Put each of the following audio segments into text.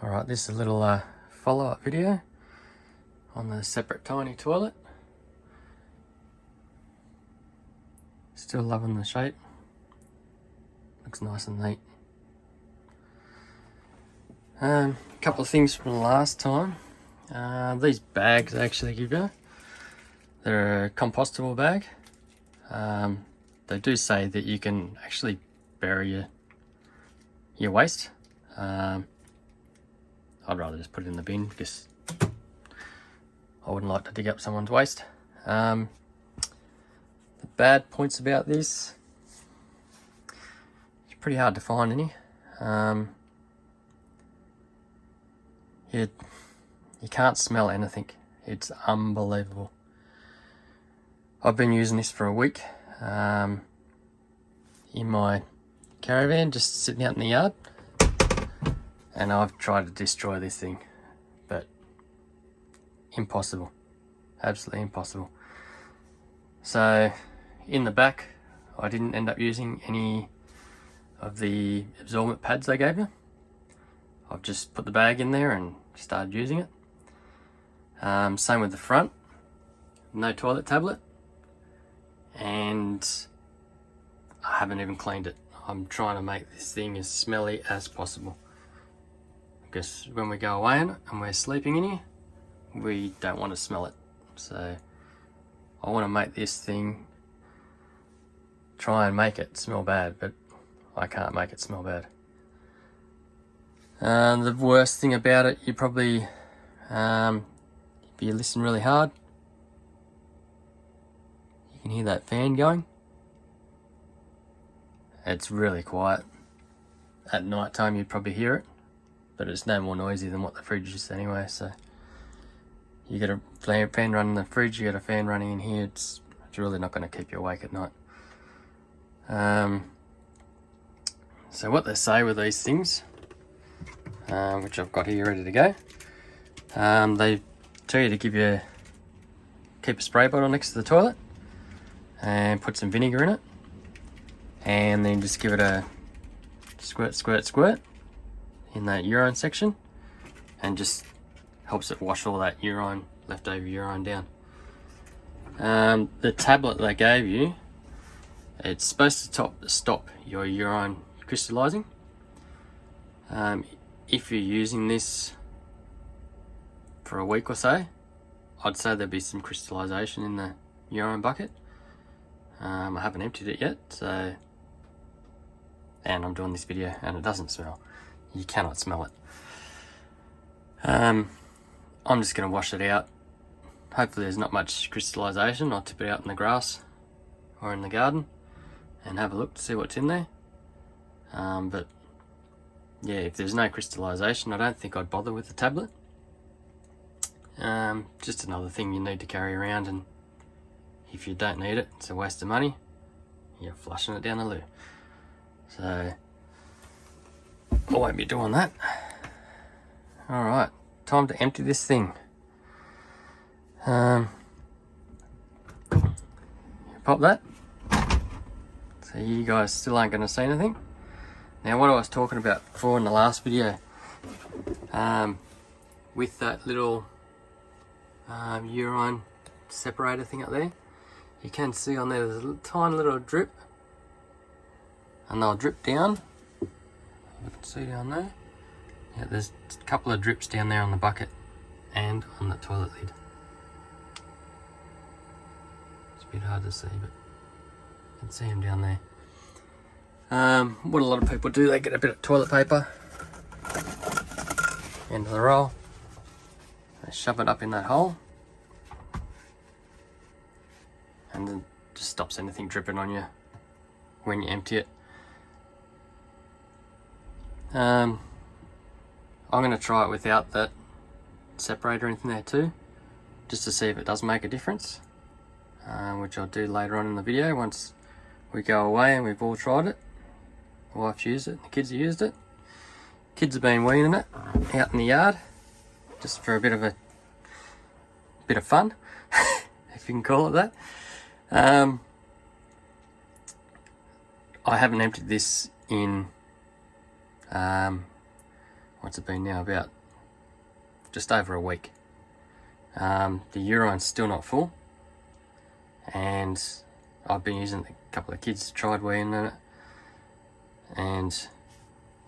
Alright, this is a little follow-up video on the Separett tiny toilet. Still loving the shape. Looks nice and neat. A couple of things from the last time. These bags they actually give you, they're a compostable bag. They do say that you can actually bury your waste. I'd rather just put it in the bin because I wouldn't like to dig up someone's waste. The bad points about this, it's pretty hard to find any. You can't smell anything. It's unbelievable. I've been using this for a week in my caravan, just sitting out in the yard, and I've tried to destroy this thing, but impossible. Absolutely impossible. So in the back, I didn't end up using any of the absorbent pads they gave you. I've just put the bag in there and started using it. Same with the front, no toilet tablet, and I haven't even cleaned it. I'm trying to make this thing as smelly as possible, because when we go away in it and we're sleeping in here, we don't want to smell it. So I want to make this thing, try and make it smell bad, but I can't make it smell bad. The worst thing about it, you probably, if you listen really hard, you can hear that fan going. It's really quiet. At night time you'd probably hear it, but it's no more noisy than what the fridge is anyway. So you get a fan running in the fridge, you get a fan running in here, it's really not going to keep you awake at night. So what they say with these things, which I've got here ready to go, they tell you to keep a spray bottle next to the toilet and put some vinegar in it, and then just give it a squirt in that urine section, and just helps it wash all that leftover urine down. The tablet they gave you, it's supposed to stop your urine crystallizing. If you're using this for a week or so, I'd say there'll be some crystallization in the urine bucket. I haven't emptied it yet, so, and I'm doing this video and it doesn't smell. You cannot smell it. I'm just going to wash it out. Hopefully there's not much crystallization. I'll tip it out in the grass or in the garden and have a look to see what's in there. But yeah, if there's no crystallization, I don't think I'd bother with the tablet. Just another thing you need to carry around, and if you don't need it, it's a waste of money. You're flushing it down the loo. So I won't be doing that. Alright, time to empty this thing. Pop that. So you guys still aren't going to see anything. Now what I was talking about before in the last video, with that little urine separator thing up there, you can see on there there's a tiny little drip, and they'll drip down. You can see down there. Yeah, there's a couple of drips down there on the bucket and on the toilet lid. It's a bit hard to see, but you can see them down there. What a lot of people do, they get a bit of toilet paper, end of the roll, they shove it up in that hole, and then just stops anything dripping on you when you empty it. I'm going to try it without that separator or anything there too, just to see if it does make a difference, which I'll do later on in the video once we go away and we've all tried it. The wife's used it, the kids have used it. Kids have been weaning it out in the yard, just for a bit of fun, if you can call it that. I haven't emptied this in what's it been now, about just over a week. The urine's still not full, and I've been using it. A couple of kids tried weeing in it, and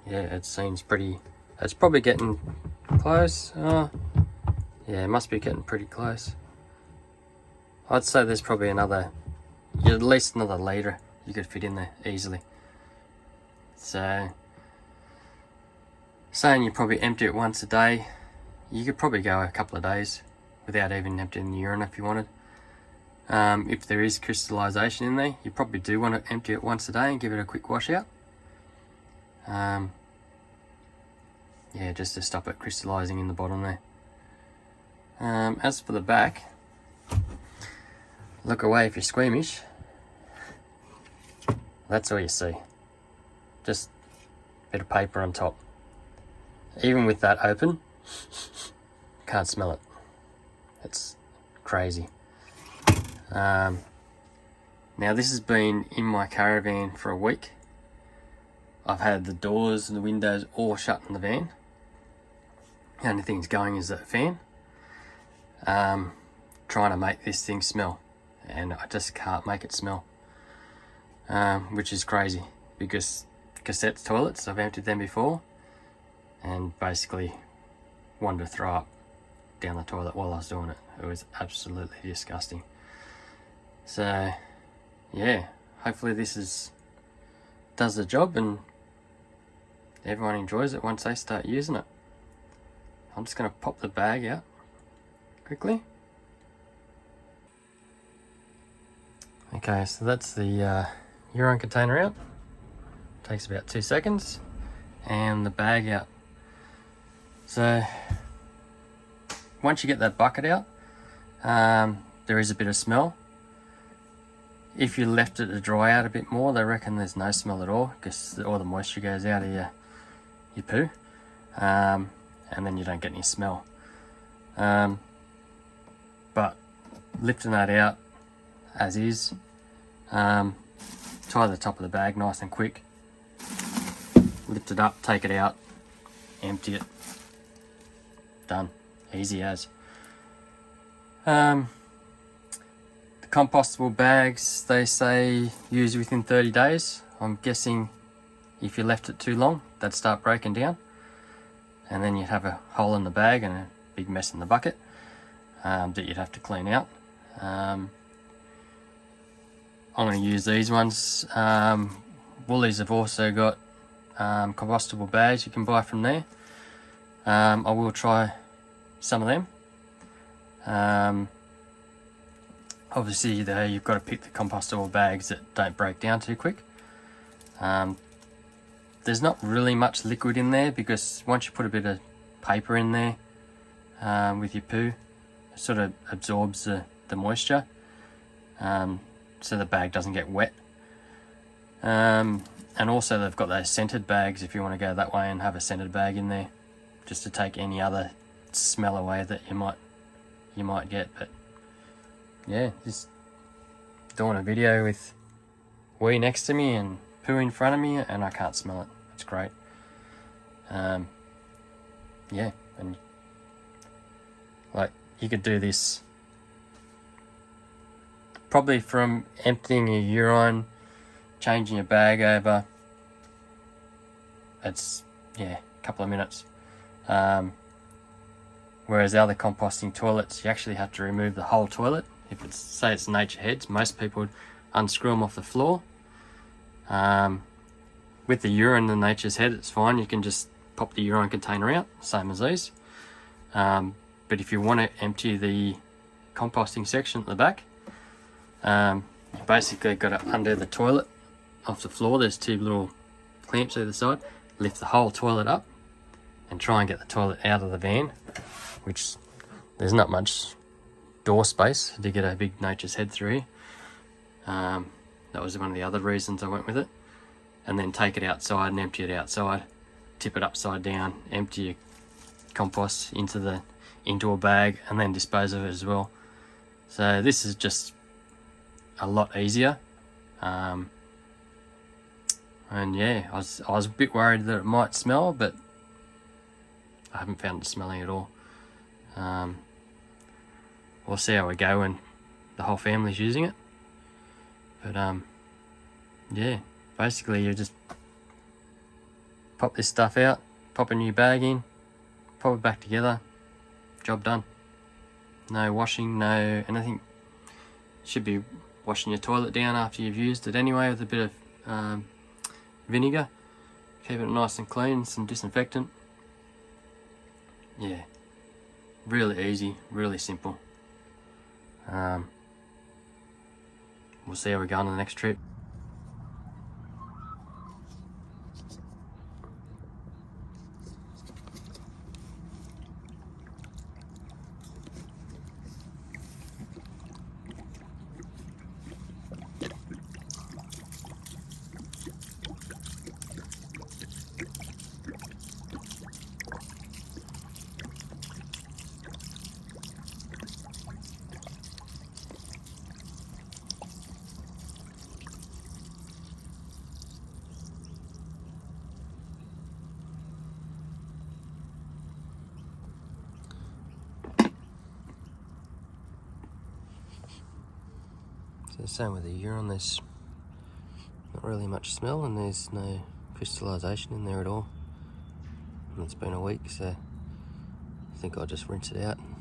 yeah, it seems pretty, it's probably getting close. Yeah, it must be getting pretty close. I'd say there's probably another, at least another litre you could fit in there easily. So, saying you probably empty it once a day, you could probably go a couple of days without even emptying the urine if you wanted. If there is crystallization in there, you probably do want to empty it once a day and give it a quick wash out. Yeah, just to stop it crystallizing in the bottom there. As for the back, look away if you're squeamish. That's all you see. Just a bit of paper on top. Even with that open, can't smell it. It's crazy. Now this has been in my caravan for a week. I've had the doors and the windows all shut in the van. The only thing that's going is that fan. Trying to make this thing smell, and I just can't make it smell, which is crazy because cassette toilets, I've emptied them before and basically wanted to throw up down the toilet while I was doing it. It was absolutely disgusting. So yeah, hopefully this does the job and everyone enjoys it once they start using it. I'm just going to pop the bag out quickly. Okay, so that's the urine container out. Takes about 2 seconds. And the bag out. So once you get that bucket out, there is a bit of smell. If you left it to dry out a bit more, they reckon there's no smell at all because all the moisture goes out of your poo, and then you don't get any smell. But lifting that out as is, tie the top of the bag nice and quick, lift it up, take it out, empty it, done, easy as. The compostable bags, they say use within 30 days. I'm guessing if you left it too long, they'd start breaking down, and then you'd have a hole in the bag and a big mess in the bucket that you'd have to clean out. I'm going to use these ones. Woolies have also got compostable bags you can buy from there. I will try some of them. Obviously though, you've got to pick the compostable bags that don't break down too quick. There's not really much liquid in there because once you put a bit of paper in there with your poo, it sort of absorbs the moisture, so the bag doesn't get wet. And also they've got those scented bags if you want to go that way and have a scented bag in there just to take any other smell away that you might get. But yeah, just doing a video with wee next to me and poo in front of me and I can't smell it. It's great. Yeah, and like you could do this probably from emptying your urine, changing your bag over. It's, yeah, a couple of minutes. Whereas the other composting toilets, you actually have to remove the whole toilet. If it's, say it's nature heads, most people would unscrew them off the floor. With the urine and nature's head, it's fine. You can just pop the urine container out, same as these. But if you want to empty the composting section at the back, you basically got to undo the toilet off the floor. There's two little clamps either side. Lift the whole toilet up and try and get the toilet out of the van, which there's not much door space to get a big nature's head through here. That was one of the other reasons I went with it. And then take it outside and empty it outside. Tip it upside down, empty your compost into a bag and then dispose of it as well. So this is just a lot easier. And yeah, I was a bit worried that it might smell, but I haven't found it smelling at all. We'll see how we go when the whole family's using it. But yeah, basically you just pop this stuff out, pop a new bag in, pop it back together, job done. No washing, no anything. Should be washing your toilet down after you've used it anyway with a bit of vinegar. Keep it nice and clean, some disinfectant. Yeah, really easy, really simple. We'll see how we go on the next trip. So same with the urine, there's not really much smell and there's no crystallization in there at all. And it's been a week, so I think I'll just rinse it out and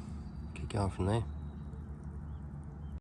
keep going from there.